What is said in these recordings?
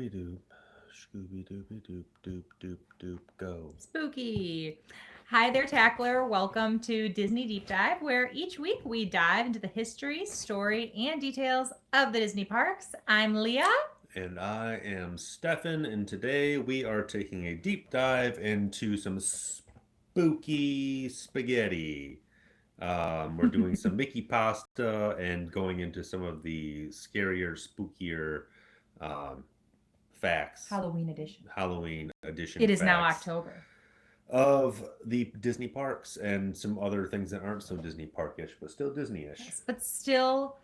Scooby-Doo, Scooby-Dooby-Doop, doop, doop, doop, go. Spooky. Hi there, Tackler. Welcome to Disney Deep Dive, where each week we dive into the history, story, and details of the Disney parks. I'm Leah. And I am Stefan, and today we are taking a deep dive into some spooky spaghetti. We're doing some Mickey pasta and going into some of the scarier, spookier um, facts, Halloween edition. Halloween edition It is now facts October. of the Disney parks and some other things that aren't so Disney parkish, but still Disney-ish. Yes, but still,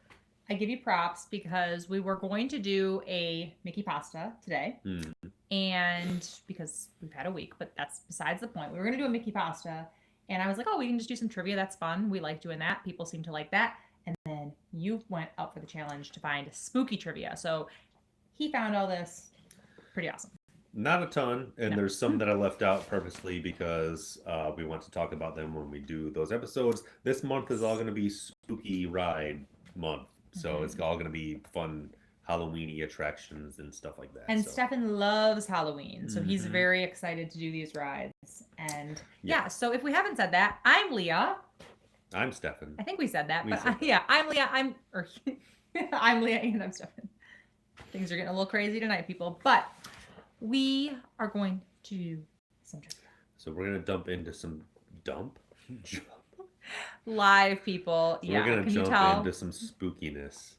I give you props because we were going to do a Mickey pasta today. And because we've had a week, but that's besides the point. We were going to do a Mickey pasta. And I was like, oh, we can just do some trivia. That's fun. We like doing that. People seem to like that. And then you went up for the challenge to find spooky trivia. So he found all this. Pretty awesome. Not a ton, and No. there's some that I left out purposely because we want to talk about them when we do those episodes. This month is all going to be spooky ride month, so it's all going to be fun Halloween-y attractions and stuff like that. And so. Stefan loves Halloween, so he's very excited to do these rides. And yeah, so if we haven't said that, I'm Leah. I'm Stefan. I think we said that, We but said that. yeah, I'm Leah. I'm Leah and I'm Stefan. Things are getting a little crazy tonight, people, but we are going to do some trivia. So we're going to dump into some Live, people. So yeah, we're going to can you jump tell? into some spookiness.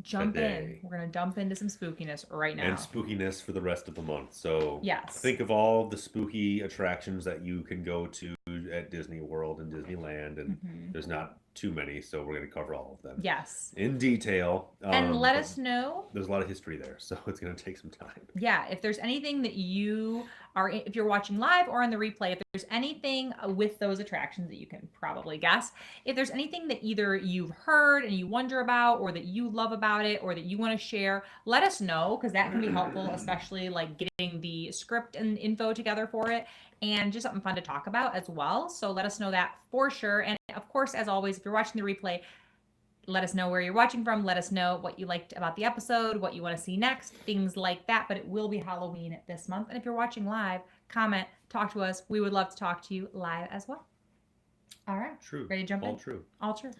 Jump today. in. We're gonna jump into some spookiness right now. And spookiness for the rest of the month. So yes, think of all the spooky attractions that you can go to at Disney World and Disneyland, and there's not too many, so we're going to cover all of them. Yes. In detail. And let us know. There's a lot of history there, so it's going to take some time. Yeah, if there's anything that you are, if you're watching live or on the replay, if there's anything with those attractions that you can probably guess, if there's anything that either you've heard and you wonder about, or that you love about it, or that you want to share, let us know, because that can be helpful, especially like getting the script and info together for it, and just something fun to talk about as well. So let us know that for sure. And of course, as always, if you're watching the replay, let us know where you're watching from. Let us know what you liked about the episode, what you want to see next, things like that. But it will be Halloween this month. And if you're watching live, comment, talk to us. We would love to talk to you live as well. All right. True. Ready to jump in? All true. All true.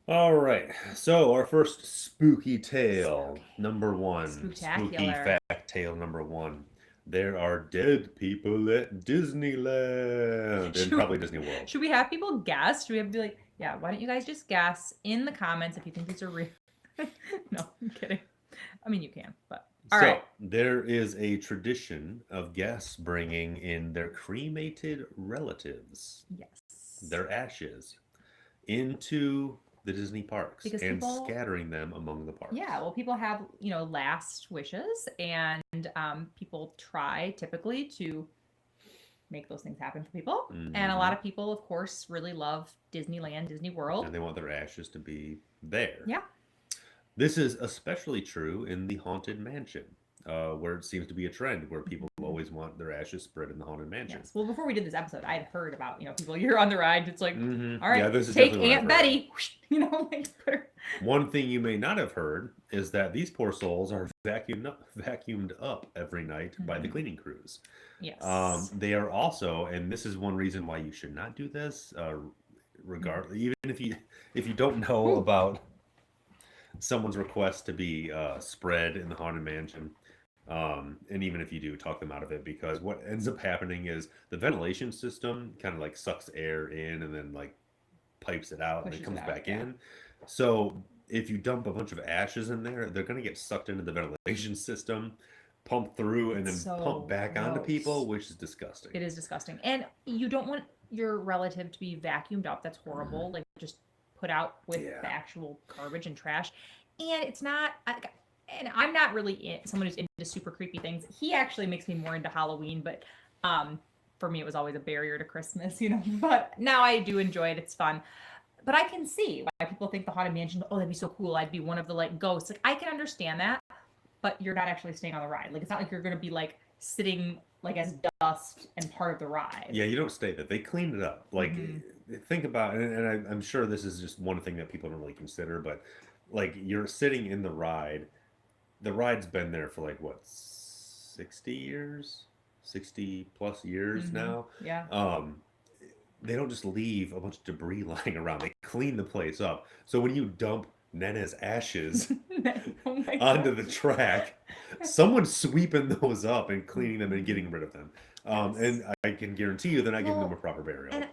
All right. So our first spooky tale, number one. Spooky fact tale number one. There are dead people at Disneyland and probably Disney World. Should we have people guess? Should we have to be like, yeah, why don't you guys just guess in the comments if you think these are real? No, I'm kidding. I mean, you can, but all right. There is a tradition of guests bringing in their cremated relatives, their ashes, into the Disney parks and scattering them among the parks. Yeah, well, people have, last wishes, and people try typically to make those things happen for people. And a lot of people, of course, really love Disneyland, Disney World. And they want their ashes to be there. Yeah. This is especially true in the Haunted Mansion, where it seems to be a trend where people always want their ashes spread in the Haunted Mansion. Yes. Well, before we did this episode, I had heard about, people, you're on the ride. It's like, all right, this is take Aunt Betty, like put her. One thing you may not have heard is that these poor souls are vacuumed up every night by the cleaning crews. Yes. They are also, and this is one reason why you should not do this, regardless, even if you don't know about someone's request to be spread in the Haunted Mansion, and even if you do, talk them out of it, because what ends up happening is the ventilation system kind of like sucks air in and then like pipes it out and it comes back in. So if you dump a bunch of ashes in there, they're going to get sucked into the ventilation system, pumped through, and then pumped back onto people, which is disgusting. It is disgusting. And you don't want your relative to be vacuumed up. That's horrible. Like, just put out with the actual garbage and trash. And it's not, and I'm not really someone who's into super creepy things. He actually makes me more into Halloween, but for me it was always a barrier to Christmas, but now I do enjoy it. It's fun. But I can see why people think the Haunted Mansion, oh, that'd be so cool, I'd be one of the like ghosts. Like, I can understand that, but you're not actually staying on the ride. Like, it's not like you're going to be like sitting like as dust and part of the ride. Yeah, you don't stay there. They cleaned it up. Like, think about, and I'm sure this is just one thing that people don't really consider, but like, you're sitting in the ride the ride's been there for like what, 60 years, 60 plus years now. Yeah. They don't just leave a bunch of debris lying around. They clean the place up. So when you dump Nena's ashes Oh my onto God. the track, someone's sweeping those up and cleaning them and getting rid of them. Yes. And I can guarantee you they're not giving them a Well, proper burial. And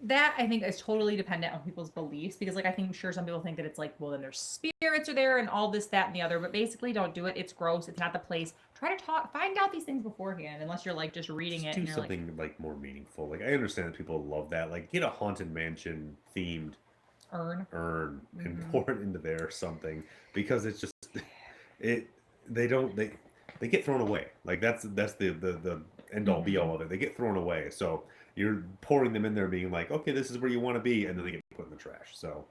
that I think is totally dependent on people's beliefs, because like I think sure some people think that it's like, well, then their spirits are there and all this, that, and the other, but basically don't do it. It's gross. It's not the place. Try to find out these things beforehand, unless you're like just reading Just it do and you're something like more meaningful. Like I understand that people love that. Like get a haunted mansion themed like urn and Mhm. pour it into there or something, because it's just it they get thrown away. Like that's the end all be all of it. They get thrown away. So you're pouring them in there being like, okay, this is where you want to be, and then they get put in the trash. So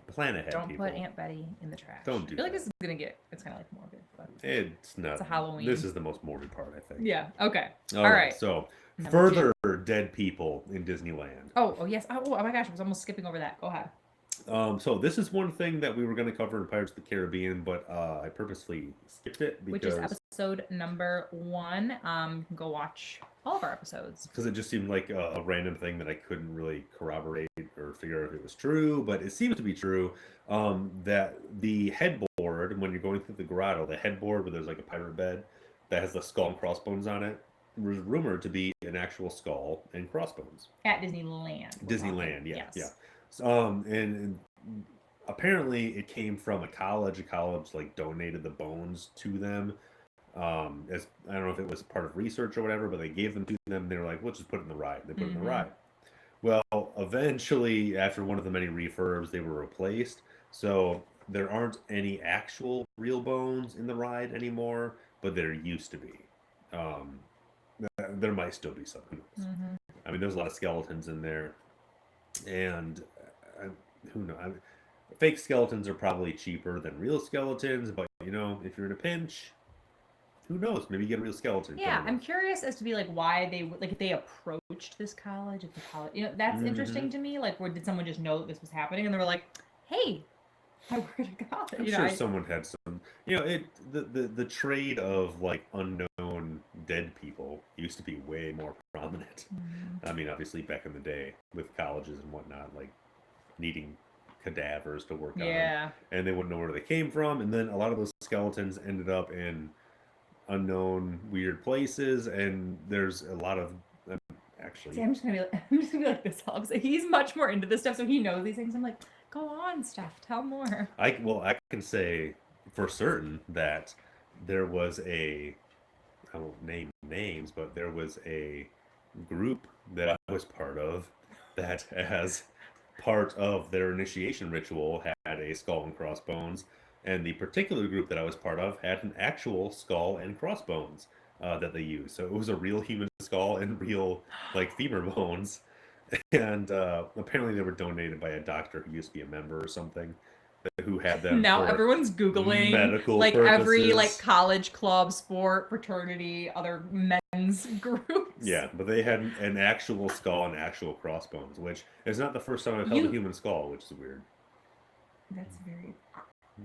plan ahead, Don't people. put Aunt Betty in the trash. Don't do I feel like that. this is gonna get, it's kind of like morbid, but It's not. It's a Halloween. This is the most morbid part, I think. yeah. Okay. All All right. right. So Number further dead people in Disneyland. Oh yes. Oh my gosh, I was almost skipping over that. Go ahead. So this is one thing that we were going to cover in Pirates of the Caribbean, but I purposely skipped it Which is episode number 1. You can go watch all of our episodes. because it just seemed like a random thing that I couldn't really corroborate or figure out if it was true, but it seems to be true. That the headboard, when you're going through the grotto, the headboard where there's like a pirate bed that has the skull and crossbones on it, was rumored to be an actual skull and crossbones. At Disneyland. Disneyland, yeah, Yes. yeah. And apparently it came from a college. A college like donated the bones to them. As I don't know if it was part of research or whatever, but they gave them to them. And they were like, "Let's just put it in the ride." They put it in the ride. Well, eventually, after one of the many refurbs, they were replaced. So there aren't any actual real bones in the ride anymore, but there used to be. Um, there might still be some. Who knows? I mean, there's a lot of skeletons in there, and who knows? Fake skeletons are probably cheaper than real skeletons, but if you're in a pinch, who knows? Maybe you get a real skeleton. Yeah, I'm curious as to be like why they like if they approached this college, if the college, that's interesting to me. Like, did someone just know that this was happening and they were like, "Hey, I work at a college." I'm sure someone had some. The trade of like unknown dead people used to be way more prominent. I mean, obviously back in the day with colleges and whatnot, like needing cadavers to work on, and they wouldn't know where they came from, and then a lot of those skeletons ended up in unknown weird places, and there's a lot of actually. See, I'm just gonna be like this. He's much more into this stuff, so he knows these things. I'm like, go on, Steph, tell more. I can say for certain that there was I won't name names, but there was a group that I was part of that, as part of their initiation ritual, had a skull and crossbones, and the particular group that I was part of had an actual skull and crossbones that they used. So it was a real human skull and real like femur bones, and apparently they were donated by a doctor who used to be a member or something, who had them. Now for everyone's Googling medical like purposes. every like college, club, sport, fraternity, other men's groups. Yeah, but they had an actual skull and actual crossbones, which is not the first time I've held a human skull, which is weird. That's very.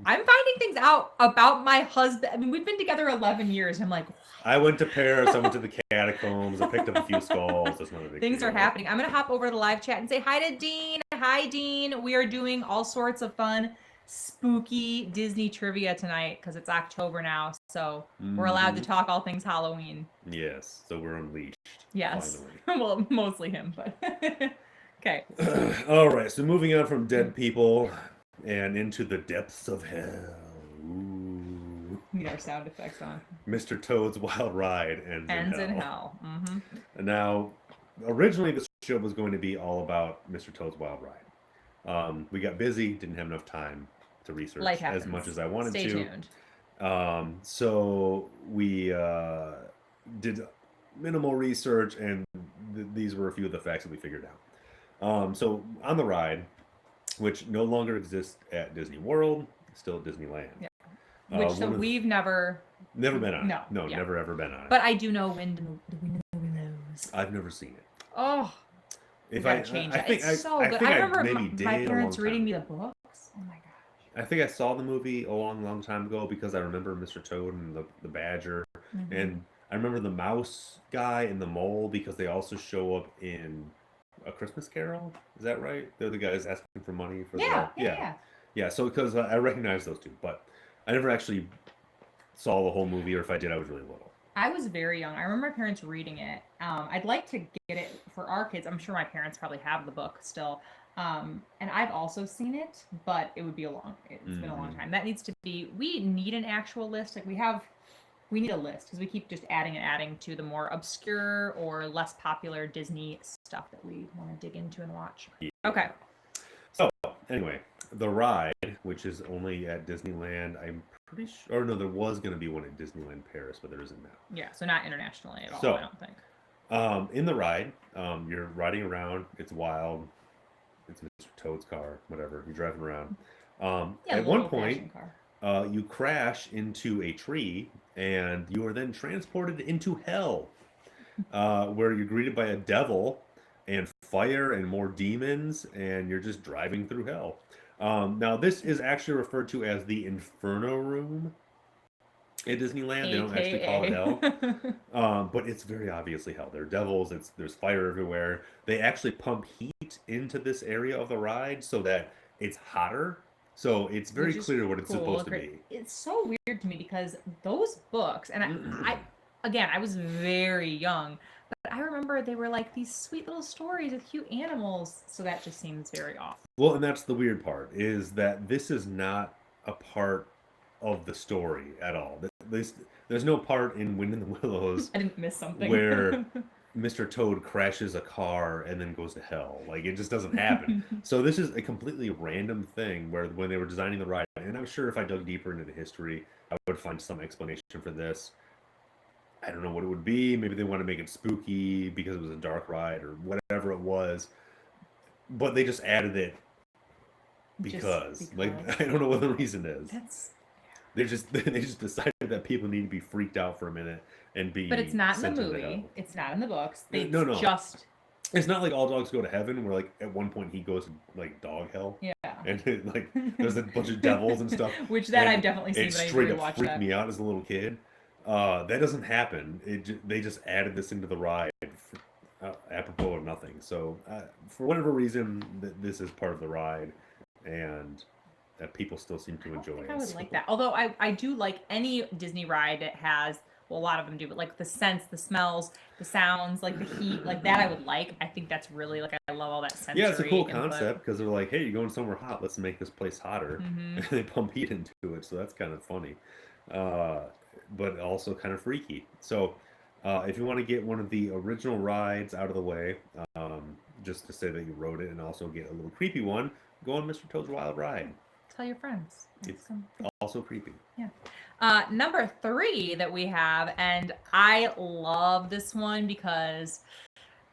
I'm finding things out about my husband. I mean, we've been together 11 years. And I'm like, what? I went to Paris. I went to the catacombs. I picked up a few skulls. That's not a big Things deal. are happening. I'm going to hop over to the live chat and say hi to Dean. Hi, Dean. We are doing all sorts of fun, spooky Disney trivia tonight because it's October now. So we're allowed to talk all things Halloween. Yes. So we're unleashed. Yes. Finally. Well, mostly him, but okay. All right. So moving on from dead people and into the depths of hell. Ooh. Need our sound effects on. Mr. Toad's Wild Ride ends in hell. Now, originally this show was going to be all about Mr. Toad's Wild Ride. We got busy, didn't have enough time to research as much as I wanted to. Stay tuned. So we did minimal research, and these were a few of the facts that we figured out. So on the ride, which no longer exists at Disney World, still at Disneyland. Yeah. Which we've never been on. No, never ever been on it. But I do know Wind in the Willows. I've never seen it. Oh, if gotta change that. It's so good. I remember my parents reading me the books. Oh my gosh. I think I saw the movie a long time ago because I remember Mr. Toad and the badger, Mm-hmm. and I remember the mouse guy and the mole because they also show up in A Christmas Carol. Is that right? They're the guys asking for money for Yeah, the yeah, yeah. yeah. So because I recognize those two, but I never actually saw the whole movie, or if I did, I was really little. I was very young. I remember my parents reading it. I'd like to get it for our kids. I'm sure my parents probably have the book still. And I've also seen it, but it would be it's been a long Hmm. time. That needs to be, we need an actual list. Like we need a list because we keep just adding and adding to the more obscure or less popular Disney stuff that we want to dig into and watch. Yeah. Okay. So anyway, the ride, which is only at Disneyland, I'm pretty sure. Or no, there was going to be one at Disneyland Paris, but there isn't now. Yeah, so not internationally at all, So I don't think. in the ride, you're riding around. It's wild. It's Mr. Toad's car, whatever. You're driving around. Yeah, At one little point, fashion car. you crash into a tree, and you are then transported into hell, where you're greeted by a devil and fire and more demons, and you're just driving through hell. Now, this is actually referred to as the Inferno Room at Disneyland. They don't actually call it hell, AKA. but it's very obviously hell. There are devils. There's fire everywhere. They actually pump heat into this area of the ride so that it's hotter. So it's very Which is clear what it's cool. supposed to be. It's so weird to me because those books, and again, I was very young, but I remember they were like these sweet little stories with cute animals. So that just seems very off. Well, and that's the weird part is that this is not a part of the story at all. There's no part in Wind in the Willows I didn't miss something. where Mr. Toad crashes a car and then goes to hell. Like it just doesn't happen. So this is a completely random thing where when they were designing the ride, and I'm sure if I dug deeper into the history, I would find some explanation for this. I don't know what it would be. Maybe they want to make it spooky because it was a dark ride or whatever it was. But they just added it because. Like I don't know what the reason is. That's. They just decided that people need to be freaked out for a minute and be. But it's not in sent the into movie. hell. It's not in the books. They No. just. It's not like all dogs go to heaven, where like at one point he goes to like dog hell, Yeah. and like there's a bunch of devils and stuff. Which that and I've definitely seen, it but I straight didn't up watch freaked that. me out as a little kid. That doesn't happen. They just added this into the ride, apropos of nothing. So for whatever reason, this is part of the ride, and that people still seem to enjoy. I would like that. Although I do like any Disney ride that has, well, a lot of them do, but like the scents, the smells, the sounds, like the heat, like that I would like. I think that's really like, I love all that sensory. Yeah, it's a cool input. concept because they're like, hey, you're going somewhere hot. Let's make this place hotter. Mhm. And they pump heat into it. So that's kind of funny. But also kind of freaky. So if you want to get one of the original rides out of the way, just to say that you rode it and also get a little creepy one, go on Mr. Toad's Wild Ride. Tell your friends. It's also creepy. Yeah. Number 3 that we have, and I love this one because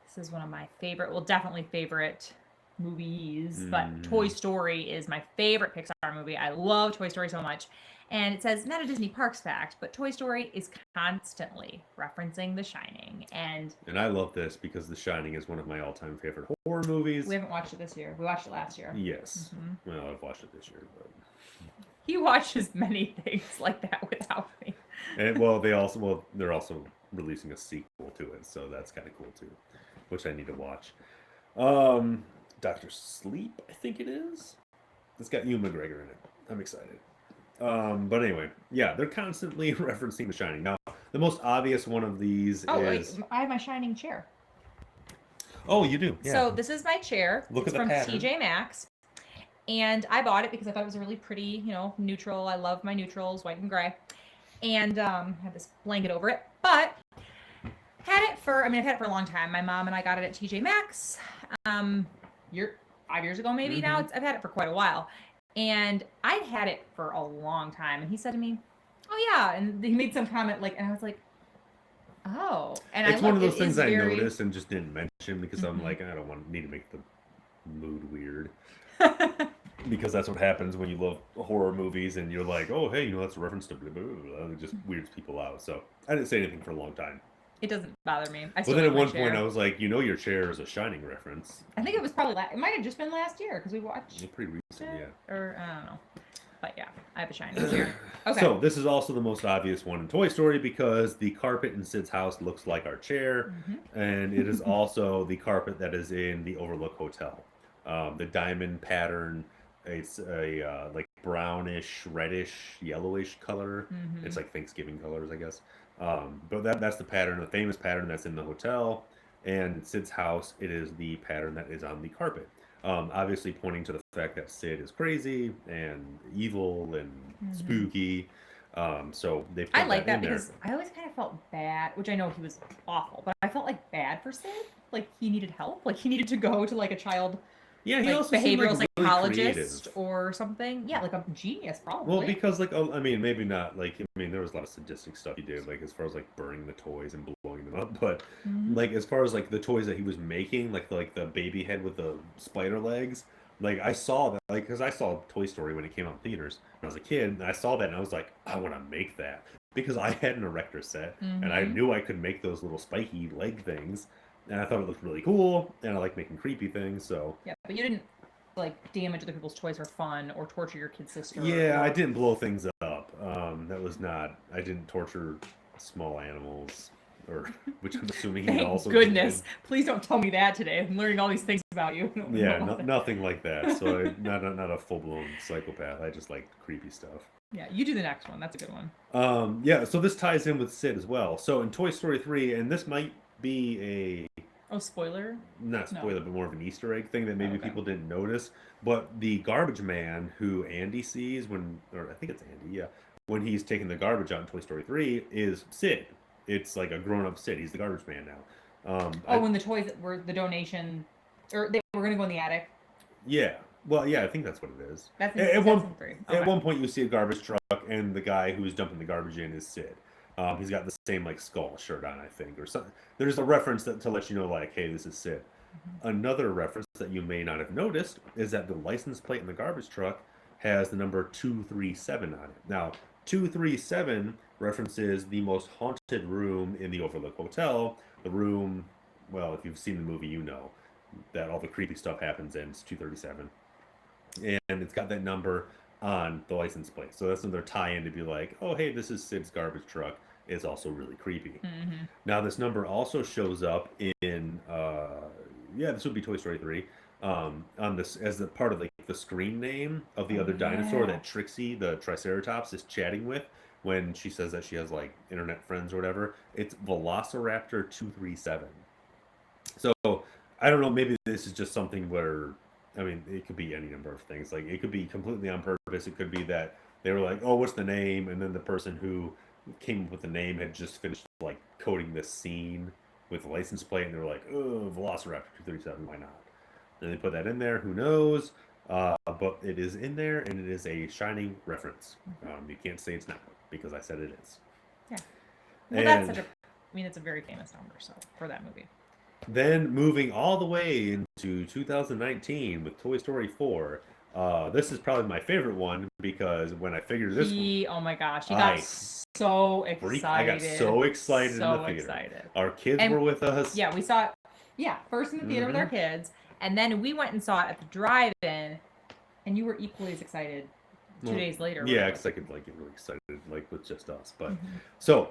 this is one of my favorite, well, definitely favorite movies, but Toy Story is my favorite Pixar movie. I love Toy Story so much. And it says, not a Disney Parks fact, but Toy Story is constantly referencing The Shining. And I love this because The Shining is one of my all-time favorite horror movies. we haven't watched it this year. We watched it last year. Yes. Mhm. Well, I've watched it this year, but He watches many things like that without me. and they're also releasing a sequel to it, so that's kind of cool too, which I need to watch. Doctor Sleep, I think it is. It's got Ewan McGregor in it. I'm excited. But anyway, yeah, they're constantly referencing The Shining. Now, the most obvious one of these is. Wait, I have my Shining chair. Oh, you do. Yeah. So this is my chair. Look it's at the from pattern. TJ Maxx. And I bought it because I thought it was a really pretty, neutral. I love my neutrals, white and gray. And I have this blanket over it. But I've had it for a long time. My mom and I got it at TJ Maxx 5 years ago maybe now. I've had it for quite a while. And I'd had it for a long time. And he said to me, oh yeah. And he made some comment and I was like, oh. And it's one of those things I very... noticed and just didn't mention because I'm like, I don't need to make the mood weird. Because that's what happens when you love horror movies and you're like, oh, hey, that's a reference to blah, blah, blah, blah. It just weirds people out. So I didn't say anything for a long time. It doesn't bother me. But then at one point I was like, your chair is a Shining reference. I think it was probably it might have just been last year because we watched Pretty recent, yeah. Or I don't know. But yeah, I have a Shining chair. Okay. So this is also the most obvious one in Toy Story because the carpet in Sid's house looks like our chair, and it is also the carpet that is in the Overlook Hotel. The diamond pattern, it's a like brownish, reddish, yellowish color. It's like Thanksgiving colors, I guess. But that's the pattern, the famous pattern that's in the hotel. And in Sid's house, it is the pattern that is on the carpet. Obviously pointing to the fact that Sid is crazy and evil and spooky. So they put I like that in there. because I always kind of felt bad, which I know he was awful, but I felt like bad for Sid. Like he needed help. Like he needed to go to like a child Yeah, he like also seemed behavioral like really psychologist creative. or something. Yeah, like a genius probably. Well, because like I mean, maybe not like I mean, there was a lot of sadistic stuff he did, like as far as like burning the toys and blowing them up. But like as far as like the toys that he was making, like the baby head with the spider legs, like I saw that, like because I saw Toy Story when it came out in theaters when I was a kid, and I saw that and I was like, I want to make that because I had an erector set and I knew I could make those little spiky leg things, and I thought it looked really cool, and I like making creepy things, so. Yeah, but you didn't like damage other people's toys for fun or torture your kid's sister. Yeah, or... I didn't blow things up. That was not. I didn't torture small animals, or which I'm assuming he Thank also goodness. did. Please don't tell me that today. I'm learning all these things about you. Yeah, nothing like that. So not a full blown psychopath. I just like creepy stuff. Yeah, you do the next one. That's a good one. Yeah. So this ties in with Sid as well. So in Toy Story 3, and this might be a Oh, spoiler? not spoiler, but more of an Easter egg thing that maybe okay. people didn't notice. But the garbage man who Andy sees when, or I think it's Andy, yeah, when he's taking the garbage out in Toy Story 3 is Sid. It's like a grown up Sid. He's the garbage man now. When the toys were the donation, or they were going to go in the attic? Yeah. Well, yeah, I think that's what it is. That's at at one point, you see a garbage truck, and the guy who's dumping the garbage in is Sid. He's got the same like skull shirt on, I think, or something. There's a reference to let you know, like, hey, this is Sid. Another reference that you may not have noticed is that the license plate in the garbage truck has the number 237 on it. Now, 237 references the most haunted room in the Overlook Hotel. The room, well, if you've seen the movie, you know that all the creepy stuff happens in. It's 237. And it's got that number on the license plate. So that's another tie-in to be like, oh, hey, this is Sid's garbage truck. It's also really creepy. Now, this number also shows up in, this would be Toy Story 3, on this as a part of like the screen name of the other dinosaur that Trixie, the Triceratops, is chatting with when she says that she has like internet friends or whatever. It's Velociraptor 237. So I don't know. Maybe this is just something where, I mean, it could be any number of things. Like it could be completely on purpose. It could be that they were like, oh, what's the name? And then the person who came up with the name had just finished like coding this scene with the license plate, and they were like, oh, Velociraptor 237, why not? And they put that in there. Who knows? But it is in there, and it is a Shining reference. You can't say it's not because I said it is. Yeah. Well, that's such a. I mean, it's a very famous number, so for that movie. Then moving all the way into 2019 with Toy Story 4. This is probably my favorite one because when I figured this one, oh my gosh, he got so excited. I got so excited in the theater. Excited. Our kids were with us. Yeah, we saw it. First in the theater with our kids, and then we went and saw it at the drive-in, and you were equally as excited 2 days later. Yeah, because I could like get really excited like with just us. But so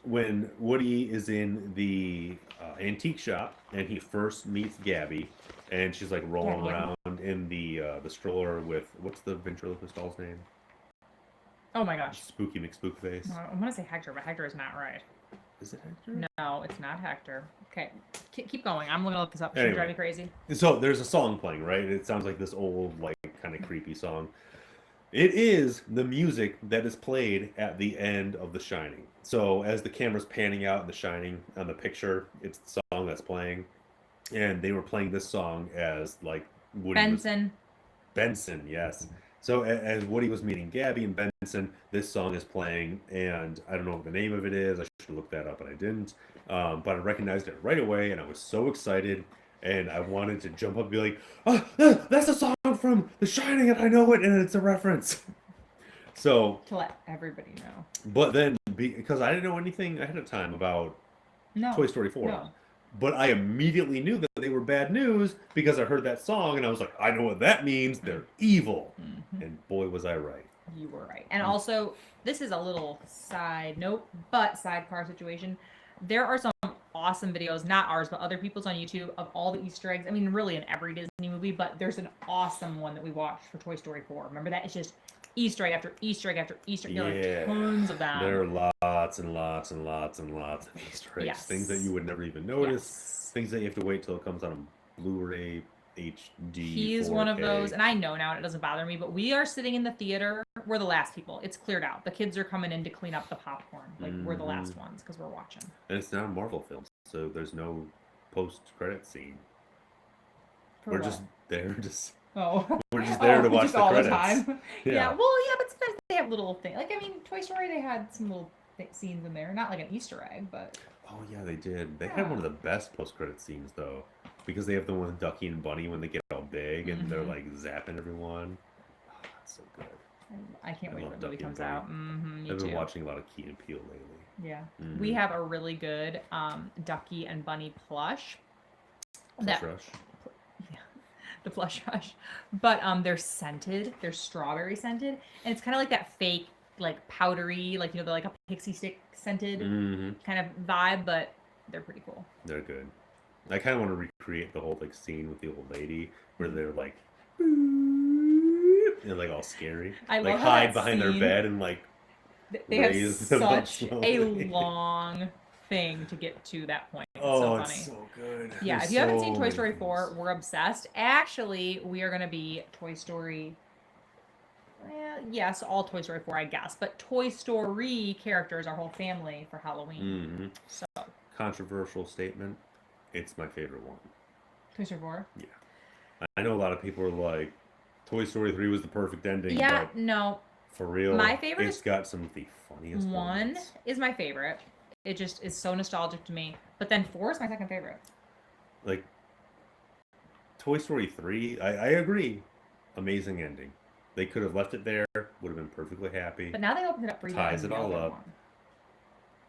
when Woody is in the antique shop and he first meets Gabby, and she's like rolling around in the stroller with, what's the ventriloquist doll's name? Oh my gosh. Spooky McSpookface. I want to say Hector, but Hector is not right. Is it Hector? No, it's not Hector. Okay, keep going. I'm gonna look this up. It's anyway, drive me crazy. So there's a song playing, right? It sounds like this old, like, kind of creepy song. It is the music that is played at the end of The Shining. So as the camera's panning out in The Shining on the picture, it's the song that's playing. And they were playing this song as like Woody Benson, yes. So as Woody was meeting Gabby and Benson, this song is playing, and I don't know what the name of it is. I should look that up, but I didn't. But I recognized it right away, and I was so excited, and I wanted to jump up and be like, "Oh, that's a song from The Shining, and I know it, and it's a reference." So to let everybody know. But then, because I didn't know anything ahead of time about Toy Story 4. But I immediately knew that they were bad news because I heard that song and I was like, I know what that means. They're evil. Mhm. And boy, was I right. You were right. And also, this is a little side note, but sidecar situation. There are some awesome videos, not ours, but other people's on YouTube of all the Easter eggs. I mean, really in every Disney movie, but there's an awesome one that we watched for Toy Story 4. Remember that? It's just Easter egg after Easter egg after Easter egg. There are tons of them. There are lots and lots and lots and lots of Easter eggs. Yes. Things that you would never even notice. Yes. Things that you have to wait till it comes on a Blu-ray, HD, He's 4K. one of those, and I know now and it doesn't bother me, but we are sitting in the theater. We're the last people. It's cleared out. The kids are coming in to clean up the popcorn. Like, we're the last ones because we're watching. And it's not a Marvel film, so there's no post-credit scene. For We're what? just there to Oh. We're just there to watch just the all credits. the time. Yeah. Well, yeah, but sometimes they have little things. Like, I mean, Toy Story, they had some little scenes in there. Not like an Easter egg, but... Oh, yeah, they did. They had one of the best post-credit scenes, though. Because they have the one with Ducky and Bunny when they get all big and they're, like, zapping everyone. Oh, that's so good. I can't wait love till the movie Ducky and comes out. Me I've been too. watching a lot of Key and Peele lately. Yeah. We have a really good Ducky and Bunny plush. Plush Rush. Yeah, the plush rush. But they're scented. They're strawberry scented. And it's kind of like that fake, like powdery, like, you know, they're like a pixie stick scented kind of vibe, but they're pretty cool. They're good. I kind of want to recreate the whole, like, scene with the old lady where they're, like, and, like, all scary. I like, love how hide that behind their scene- bed and, like, They have raise them up such a slowly. long thing to get to that point. It's Oh, so funny. it's so good. Yeah, There's if you haven't seen so Toy many Story things. 4, we're obsessed. Actually, we are going to be Toy Story... Well, yes, all Toy Story 4, I guess. But Toy Story characters, our whole family, for Halloween. So, Controversial statement. It's my favorite one. Toy Story 4? Yeah. I know a lot of people are like, Toy Story 3 was the perfect ending. Yeah, but no. for real, My favorite it's got some of the funniest One moments. is my favorite. It just is so nostalgic to me. But then 4 is my second favorite. Like, Toy Story 3, I agree. Amazing ending. They could have left it there, would have been perfectly happy. But now they opened it up for Ties it all up.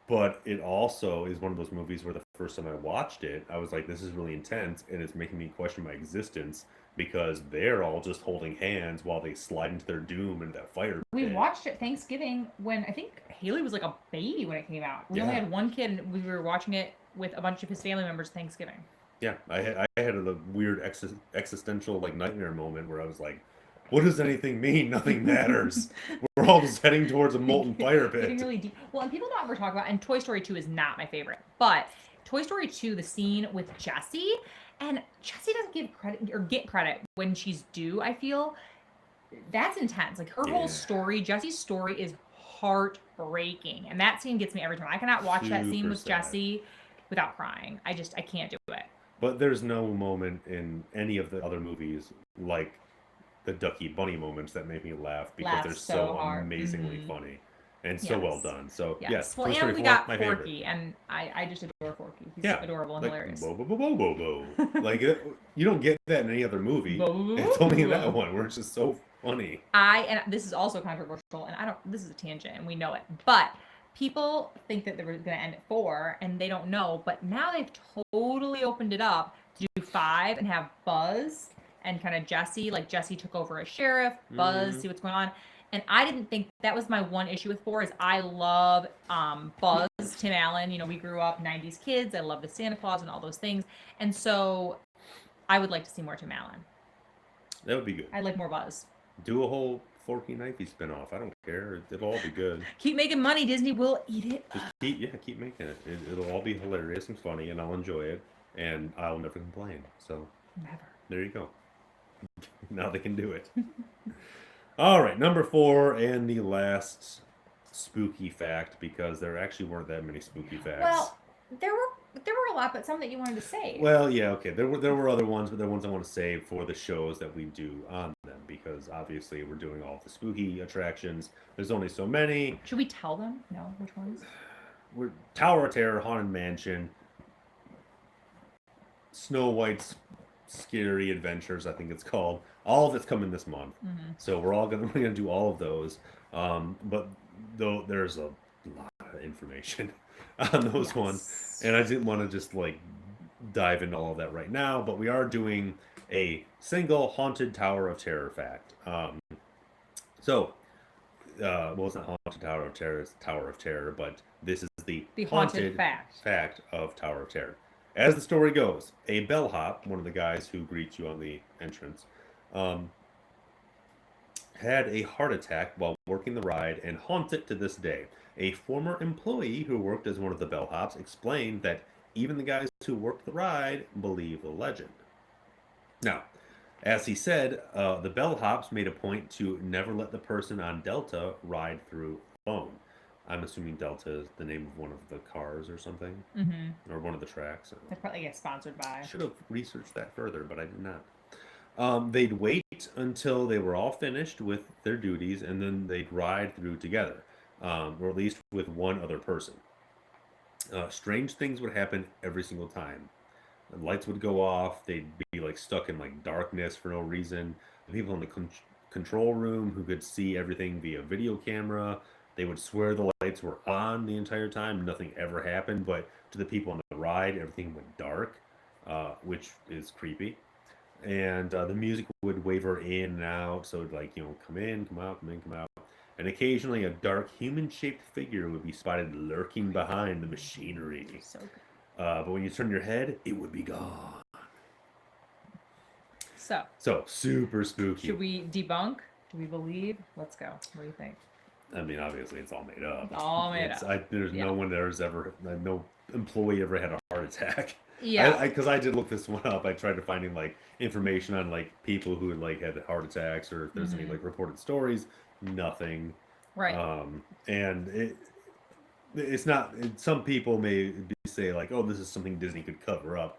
But it also is one of those movies where the first time I watched it, I was like, this is really intense, and it's making me question my existence because they're all just holding hands while they slide into their doom in that fire We pit. watched it Thanksgiving when I think Haley was like a baby when it came out. We only Yeah. had one kid, and we were watching it with a bunch of his family members Thanksgiving. Yeah, I had a weird existential like nightmare moment where I was like, what does anything mean? Nothing matters. We're all just heading towards a molten fire Getting pit. really deep. Well, and people don't ever talk about, and Toy Story 2 is not my favorite, but Toy Story 2, the scene with Jessie, and Jessie doesn't give credit or get credit when she's due, I feel. That's intense. Like, her Yeah. whole story, Jessie's story is heartbreaking, and that scene gets me every time. I cannot watch that scene Super with sad. Jessie without crying. I can't do it. But there's no moment in any of the other movies like the Ducky Bunny moments that make me laugh because Laugh they're so so hard. amazingly funny and so well Yes. done. So Yes. yes, Well, Toy and Story we 4, got my Forky, favorite. and I just adore Forky. He's Yeah, adorable and like, hilarious. bo, bo, bo, bo, bo, bo. Like you don't get that in any other movie. Bo, bo, bo, It's only in bo. that one where it's just so funny. And this is also controversial, and this is a tangent, and we know it, but people think that they were going to end at 4, and they don't know, but now they've totally opened it up to do 5 and have Buzz and kind of Jessie, like Jessie took over as sheriff, Buzz, see what's going on. And I didn't think that was my one issue with 4 is I love Buzz, Tim Allen. You know, we grew up 90s kids. I love the Santa Claus and all those things. And so I would like to see more Tim Allen. That would be good. I'd like more Buzz. Do a whole Forky Knifey spinoff. I don't care. It'll all be good. Keep making money. Disney will eat it. Just keep making it. It'll all be hilarious and funny, and I'll enjoy it, and I'll never complain. So Never. there you go. Now they can do it. All right, number 4 and the last spooky fact, because there actually weren't that many spooky facts. Well, there were a lot, but some that you wanted to say. Well, yeah, okay. There were other ones, but they're ones I want to save for the shows that we do on them, because obviously we're doing all the spooky attractions. There's only so many. Should we tell them? No, which ones? We're Tower of Terror, Haunted Mansion, Snow White's Scary Adventures, I think it's called. All of it's coming this month, so we're gonna do all of those. But though there's a lot of information on those ones, and I didn't want to just like dive into all of that right now, but we are doing a single haunted Tower of Terror fact. So, well, it's not haunted Tower of Terror, it's Tower of Terror, but this is the haunted fact of Tower of Terror. As the story goes, a bellhop, one of the guys who greets you on the entrance, um, had a heart attack while working the ride and haunts it to this day. A former employee who worked as one of the bellhops explained that even the guys who worked the ride believe the legend. Now, as he said, the bellhops made a point to never let the person on Delta ride through alone. I'm assuming Delta is the name of one of the cars or something, or one of the tracks. They probably get sponsored by. I should have researched that further, but I did not. They'd wait until they were all finished with their duties, and then they'd ride through together, or at least with one other person. Strange things would happen every single time. The lights would go off. They'd be like stuck in like darkness for no reason. The people in the control room who could see everything via video camera, they would swear the lights were on the entire time. Nothing ever happened, but to the people on the ride, everything went dark, which is creepy. And the music would waver in and out, so it'd like, come in, come out, come in, come out. And occasionally a dark human-shaped figure would be spotted lurking behind the machinery. So good. But when you turn your head, it would be gone. So super spooky. Should we debunk? Do we believe? Let's go. What do you think? I mean, obviously it's all made up. It's all made up. There's no one there's ever, no employee ever had a heart attack. Yeah. Because I did look this one up. I tried to finding like information on like people who like had heart attacks, or if there's any like reported stories. Nothing. Right. And it's not. Some people may say like, "Oh, this is something Disney could cover up."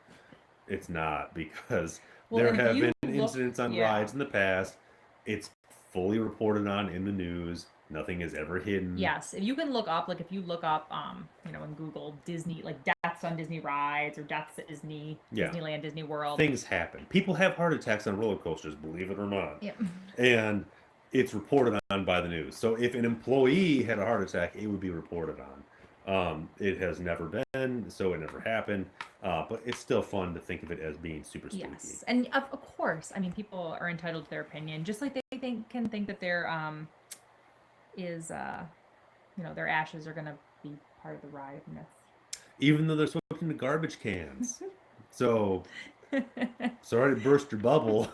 It's not, because there have been incidents on rides in the past. It's fully reported on in the news. Nothing is ever hidden. Yes, if you can look up, like if you look up, in Google, Disney, like deaths on Disney rides or deaths at Disneyland, Disney World. Things happen. People have heart attacks on roller coasters, believe it or not. Yep. And it's reported on by the news. So if an employee had a heart attack, it would be reported on. It has never been, so it never happened. But it's still fun to think of it as being super spooky. Yes, and of course, I mean, people are entitled to their opinion, just like they can think that their their ashes are gonna be part of the ride myth. Even though they're swept into garbage cans. So sorry to burst your bubble,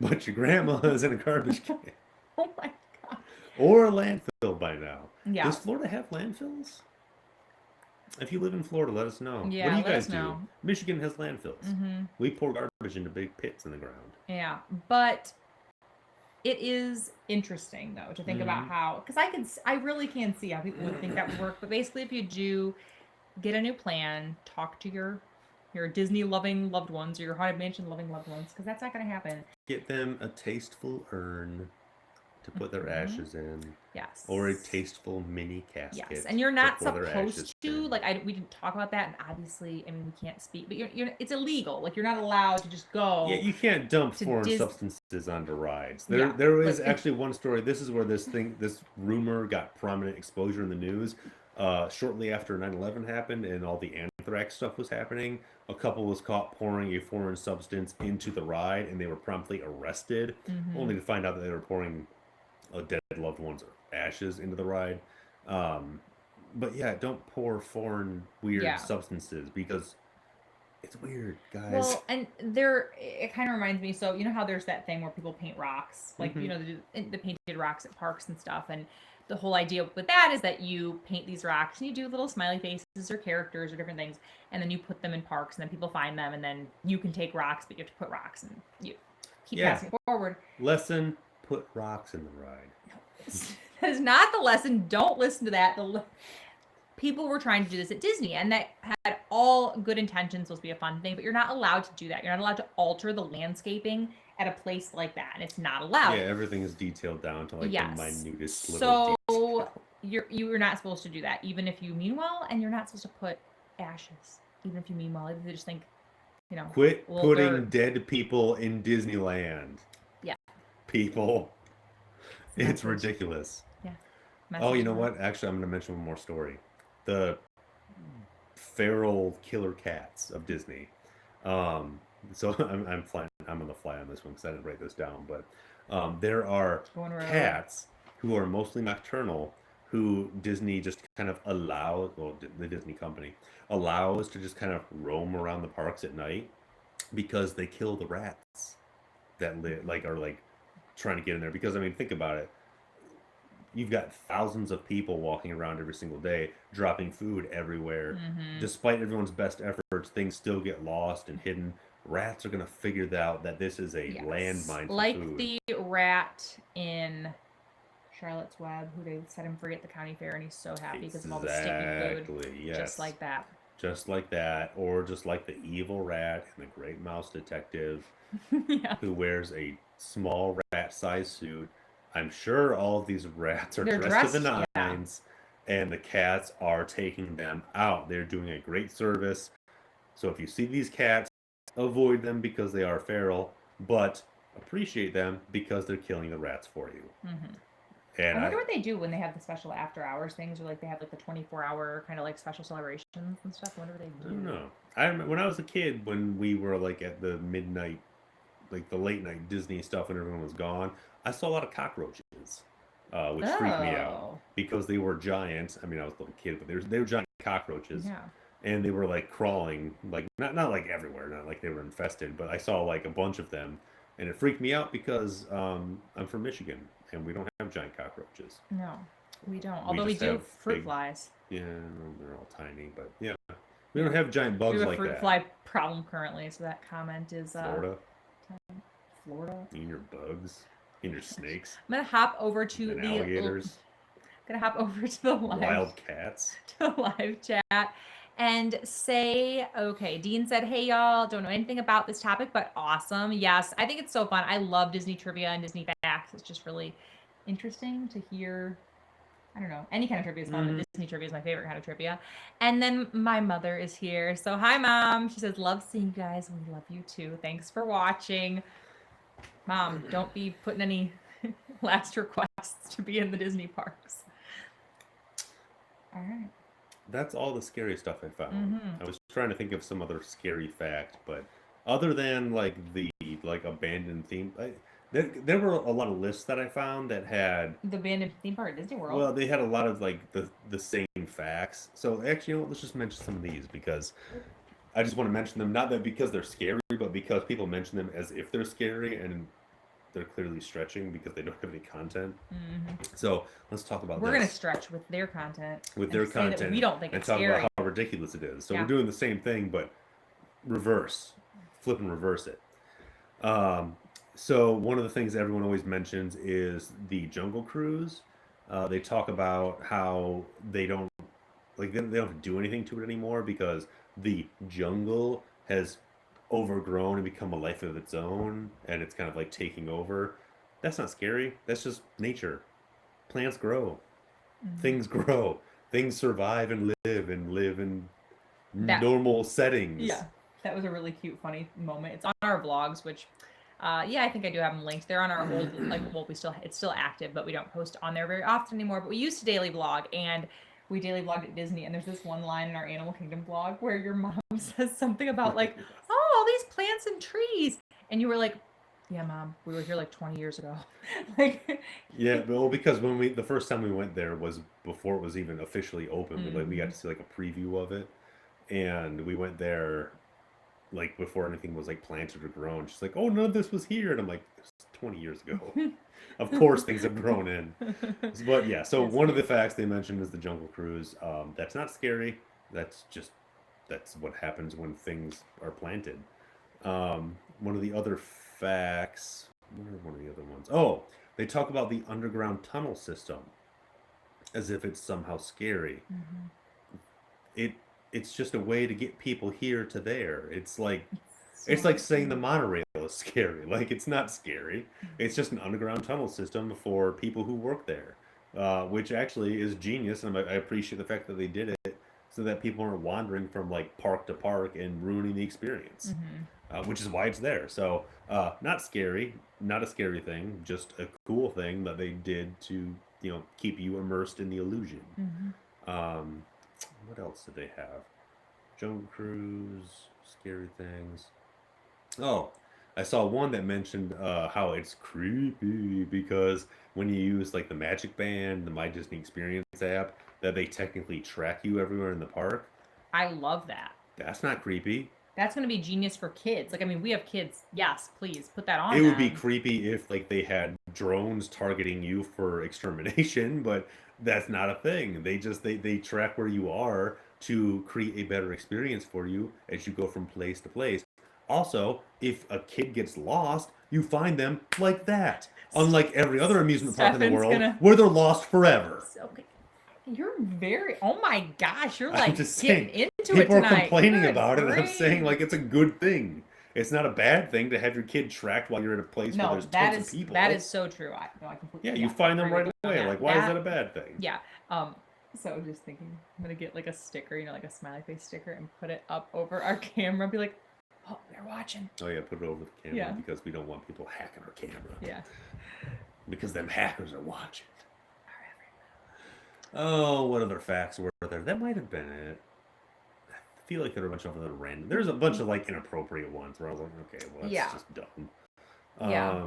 but your grandma is in a garbage can. Oh my god. Or a landfill by now. Yeah. Does Florida have landfills? If you live in Florida, let us know. Yeah, what do you let guys us know. do? Michigan has landfills. We pour garbage into big pits in the ground. Yeah, but it is interesting though to think about how, because I really can see how people would think that would work. But basically, if you do get a new plan, talk to your Disney loving loved ones or your Haunted Mansion loving loved ones, because that's not going to happen. Get them a tasteful urn to put their ashes in. Yes. Or a tasteful mini casket. Yes, and you're not supposed to, we didn't talk about that, and obviously, I mean, we can't speak, but you're it's illegal. Like, you're not allowed to just go. Yeah, you can't dump foreign substances onto rides. There is actually one story. This is where this rumor got prominent exposure in the news. Shortly after 9/11 happened and all the anthrax stuff was happening, a couple was caught pouring a foreign substance into the ride, and they were promptly arrested, only to find out that they were pouring a dead loved one's ashes into the ride. But yeah, don't pour foreign weird substances, because it's weird, guys. Well, and it kind of reminds me, so you know how there's that thing where people paint rocks, like the painted rocks at parks and stuff, and the whole idea with that is that you paint these rocks and you do little smiley faces or characters or different things, and then you put them in parks, and then people find them, and then you can take rocks, but you have to put rocks, and you keep passing forward. Lesson: put rocks in the ride. No, that is not the lesson. Don't listen to that. People were trying to do this at Disney, and that had all good intentions, supposed to be a fun thing, but you're not allowed to do that. You're not allowed to alter the landscaping at a place like that, and it's not allowed. Yeah, everything is detailed down to like the minutest little detail. You're not supposed to do that, even if you mean well, and you're not supposed to put ashes, even if you mean well. Even if you just think, quit putting dead people in Disneyland. Yeah. People. It's ridiculous. Yeah. Oh, you know what? Actually, I'm going to mention one more story. The feral killer cats of Disney. So I'm flying. I'm on the fly on this one because I didn't write this down. But there are Going rogue. cats who are mostly nocturnal, who Disney just kind of allows, well, the Disney company allows to just kind of roam around the parks at night because they kill the rats that are like trying to get in there. Because I mean, think about it. You've got thousands of people walking around every single day, dropping food everywhere. Mm-hmm. Despite everyone's best efforts, things still get lost and hidden. Rats are going to figure out that this is a landmine for like food. the rat in Charlotte's Web, who they set him free at the county fair, and he's so happy because of all the sticky food. Yes. Just like that. Just like that, or just like the evil rat in the Great Mouse Detective, who wears a small rat-sized suit. I'm sure all of these rats are dressed to the nines, and the cats are taking them out. They're doing a great service. So if you see these cats, avoid them because they are feral, but appreciate them because they're killing the rats for you. Mm-hmm. And I wonder what they do when they have the special after hours things, or like they have like the 24-hour kind of like special celebrations and stuff. I wonder what they do. I don't know. I remember when I was a kid, when we were like at the midnight, like the late night Disney stuff, and everyone was gone, I saw a lot of cockroaches, which freaked me out because they were giant. I mean, I was a little kid, but they were giant cockroaches. Yeah. And they were like crawling, like not like everywhere, not like they were infested, but I saw like a bunch of them, and it freaked me out because I'm from Michigan and we don't have giant cockroaches. No, we don't. Although we do fruit flies. Yeah, they're all tiny, but yeah, we don't have giant bugs like that. We have a fruit fly problem currently, so that comment is Florida. Eating your bugs, eating your snakes. I'm gonna hop over to and the alligators. Gonna hop over to the wild cats. To the live chat. And say, okay, Dean said, hey, y'all, don't know anything about this topic, but awesome. Yes, I think it's so fun. I love Disney trivia and Disney facts. It's just really interesting to hear. I don't know. Any kind of trivia is fun, but Disney trivia is my favorite kind of trivia. And then my mother is here. So hi, Mom. She says, love seeing you guys. We love you too. Thanks for watching. Mom, don't be putting any last requests to be in the Disney parks. All right. That's all the scary stuff I found. I was trying to think of some other scary fact, but other than like the abandoned theme, there were a lot of lists that I found that had the abandoned theme park at Disney World. Well, they had a lot of like the same facts. So actually, you know what, let's just mention some of these because I just want to mention them, not that because they're scary, but because people mention them as if they're scary, and they're clearly stretching because they don't have any content. So let's talk about We're going to stretch with their content. With their content. We don't think it's scary. And talk about how ridiculous it is. So we're doing the same thing, but flip and reverse it. So one of the things everyone always mentions is the Jungle Cruise. They talk about how they don't do anything to it anymore because the jungle has overgrown and become a life of its own, and it's kind of like taking over. That's not scary. That's just nature. Plants grow. Things grow. Things survive and live in normal settings. Yeah, that was a really cute, funny moment. It's on our vlogs, which I think I do have them linked. They're on our old, it's still active, but we don't post on there very often anymore. But we used to daily vlog, and we daily vlogged at Disney, and there's this one line in our Animal Kingdom vlog where your mom says something about like, oh, all these plants and trees. And you were like, yeah, Mom, we were here like 20 years ago. Yeah, well, because when the first time we went there was before it was even officially open. We got to see like a preview of it. And we went there like before anything was like planted or grown. She's like, oh, none of this was here. And I'm like, this was 20 years ago. Of course things have grown in. But yeah, so one of the facts they mentioned is the Jungle Cruise. That's not scary. That's what happens when things are planted. One of the other facts, what are one of the other ones? Oh, they talk about the underground tunnel system as if it's somehow scary. It's just a way to get people here to there. It's like saying the monorail is scary. Like, it's not scary. It's just an underground tunnel system for people who work there, which actually is genius. And I appreciate the fact that they did it so that people aren't wandering from like park to park and ruining the experience, which is why it's there. So not scary, not a scary thing, just a cool thing that they did to, keep you immersed in the illusion. What else did they have? Jungle Cruise, scary things. Oh, I saw one that mentioned how it's creepy because when you use like the Magic Band, the My Disney Experience app, that they technically track you everywhere in the park. I love that. That's not creepy. That's going to be genius for kids. Like, I mean, we have kids. Yes, please put that on It would be them. creepy if like they had drones targeting you for extermination, but that's not a thing. They track where you are to create a better experience for you as you go from place to place. Also, if a kid gets lost, you find them like that. Unlike every other amusement park in the Stefan's world gonna- where they're lost forever. Okay. You're very. Oh my gosh, you're I'm like just getting saying, into it people are tonight. complaining Good about it, and I'm saying grief. like it's a good thing. It's not a bad thing to have your kid tracked while you're in a place where No, there's that tons is of people. that is so true. I completely. Yeah, you find them agree right with you away. on Like, why is that a bad thing? Yeah. So just thinking, I'm gonna get like a sticker, you know, like a smiley face sticker, and put it up over our camera. Be like, oh, they're watching. Oh yeah, put it over the camera Yeah. because we don't want people hacking our camera. Yeah. Because them hackers are watching. Oh, what other facts were there? That might have been it. I feel like there were a bunch of other random. There's a bunch of like inappropriate ones where I was like, okay, well that's Yeah. just dumb. Yeah.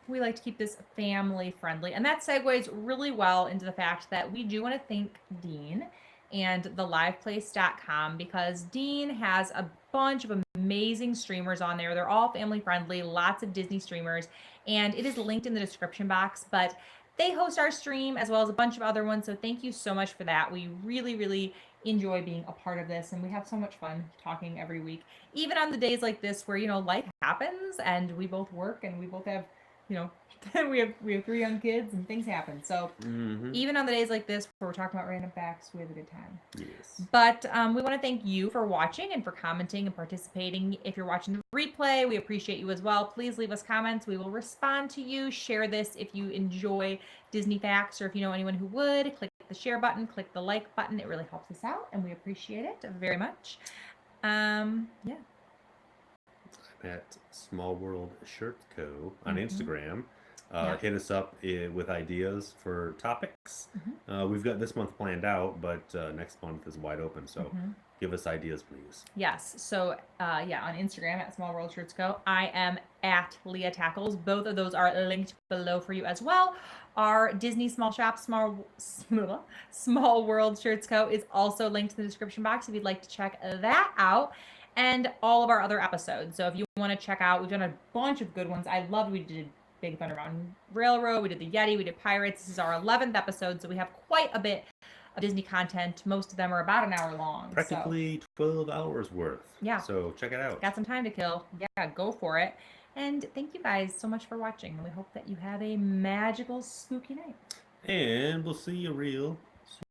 We like to keep this family friendly. And that segues really well into the fact that we do want to thank Dean and theliveplace.com because Dean has a bunch of amazing streamers on there. They're all family friendly, lots of Disney streamers, and it is linked in the description box. But they host our stream as well as a bunch of other ones. So thank you so much for that. We really, really enjoy being a part of this, and we have so much fun talking every week, even on the days like this where, you know, life happens and we both work and we both have, you know, we have 3 young kids and things happen. So even on the days like this where we're talking about random facts, we have a good time. Yes. But we want to thank you for watching and for commenting and participating. If you're watching the replay, we appreciate you as well. Please leave us comments. We will respond to you. Share this if you enjoy Disney facts or if you know anyone who would. Click the share button, click the like button. It really helps us out and we appreciate it very much. Yeah. I'm at Small World Shirt Co. on Mhm. Instagram. Yeah. Hit us up with ideas for topics. We've got this month planned out, but next month is wide open. So give us ideas, please. Yes. So, yeah, on Instagram at Small World Shirts Co. I am at LeahTackles. Both of those are linked below for you as well. Our Disney Small Shop, Small World Shirts Co. is also linked in the description box if you'd like to check that out. And all of our other episodes. So if you want to check out, we've done a bunch of good ones. I loved we did Big Thunder Mountain Railroad, we did the Yeti, we did Pirates. This is our 11th episode, so we have quite a bit of Disney content. Most of them are about an hour long. Practically 12 hours worth. Yeah. So check it out. Got some time to kill. Yeah, go for it. And thank you guys so much for watching. And we hope that you have a magical, spooky night. And we'll see you real